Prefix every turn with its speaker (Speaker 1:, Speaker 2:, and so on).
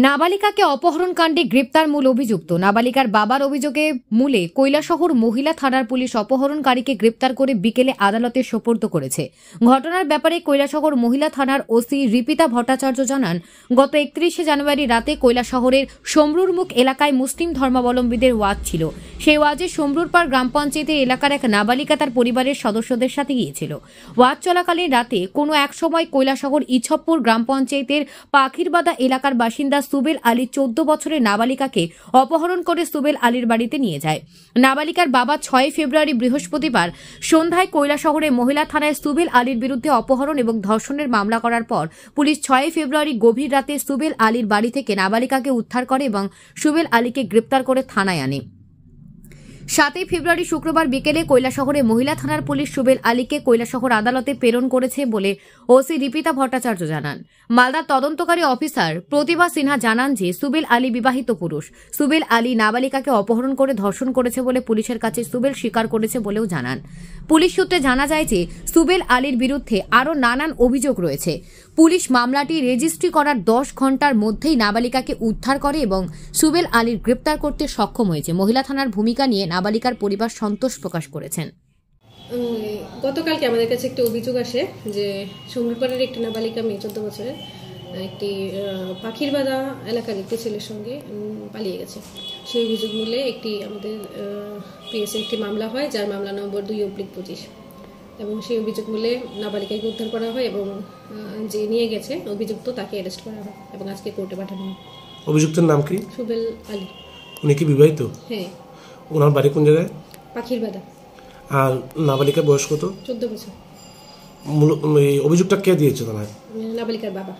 Speaker 1: নাবালিকাকে অপহরণ কাণ্ডে গ্রেপ্তার মূল অভিযুক্ত। নাবালিকার বাবার অভিযোগে মূলে কৈলাসহর মহিলা থানার পুলিশ অপহরণকারীকে গ্রেপ্তার করে বিকেলে আদালতে সোপর্দ করেছে। ঘটনার ব্যাপারে কৈলাসহর মহিলা থানার ওসি রিপিতা ভট্টাচার্য জানান, গত 31শে জানুয়ারি রাতে কৈলাসহরের সমরুরমুখ এলাকায় মুসলিম ধর্মাবলম্বীদের ওয়াজ ছিল। সেই ওয়াজে সমরুরপাড় গ্রাম পঞ্চায়েতের এলাকার এক নাবালিকা তার পরিবারের সদস্যদের সাথে গিয়েছিল। ওয়াজ চলাকালীন রাতে কোনো এক সময় কৈলাসহর ইছপ্পুর গ্রাম পঞ্চায়েতের পাখিরবাদা এলাকার বাসিন্দা সুবেল আলী 14 বছরের নাবালিকাকে অপহরণ করে সুবেল আলীর বাড়িতে নিয়ে যায়। নাবালিকার বাবা 6 ফেব্রুয়ারি বৃহস্পতিবার সন্ধ্যায় কৈলাসহরে মহিলা থানায় সুবেল আলীর বিরুদ্ধে অপহরণ এবং ধর্ষণের মামলা করার পর পুলিশ 6 ফেব্রুয়ারি গভীর রাতে সুবেল আলীর বাড়ি থেকে নাবালিকাকে উদ্ধার করে এবং সুবেল আলীকে গ্রেপ্তার করে থানায় আনে। 7 ফেব্রুয়ারি শুক্রবার বিকেলে কৈলাসহরে মহিলা থানার পুলিশ সুবেল আলীকে কৈলাসহর আদালতে প্রেরণ করেছে বলে ওসি রিপিতা ভট্টাচার্য জানান। মালদার তদন্তকারী অফিসার প্রতিভা সিনহা জানান যে সুবেল আলী বিবাহিত পুরুষ। সুবেল আলী নাবালিকাকে অপহরণ করে ধর্ষণ করেছে বলে পুলিশের কাছে সুবেল স্বীকার করেছে বলেও জানান। পুলিশ সূত্রে জানা যায় যে সুবেল আলীর বিরুদ্ধে আরও নানান অভিযোগ রয়েছে। পুলিশ মামলাটি রেজিস্ট্রি করার 10 ঘণ্টার মধ্যেই নাবালিকাকে উদ্ধার করে এবং সুবেল আলীর গ্রেপ্তার করতে সক্ষম হয়েছে। মহিলা থানার ভূমিকা নিয়ে নাবালিকার পরিবার সন্তোষ প্রকাশ করেছেন।
Speaker 2: গতকালকে আমাদের কাছে একটা অভিযোগ আসে যে সমরুরপাড়ের একটি নাবালিকা মেয়ে 14 বছরের একটি পাখিরবাদা এলাকার একটি ছেলের সঙ্গে পালিয়ে গেছে। সেই অভিযোগ মূলে একটি আমাদের পিএসএ একটি মামলা হয়, যার মামলা নম্বর 2/25 এবং সেই অভিযোগ মূলে নাবালিকাকে উদ্ধার করা হয় এবং যে নিয়ে গেছে অভিযুক্ত তাকে অ্যারেস্ট করা হয় এবং আজকে কোর্টে পাঠানো হয়।
Speaker 3: অভিযুক্তের নাম কি?
Speaker 2: সুবেল আলী।
Speaker 3: উনি কি বিবাহিত?
Speaker 2: হ্যাঁ।
Speaker 3: ওনার বাড়ি কোন জায়গায়?
Speaker 2: পাখিরবাদা।
Speaker 3: আর নাবালিকার বয়স কত?
Speaker 2: 14 বছর।
Speaker 3: অভিযোগটা কে দিয়েছে? নাবালিকার
Speaker 2: বাবা।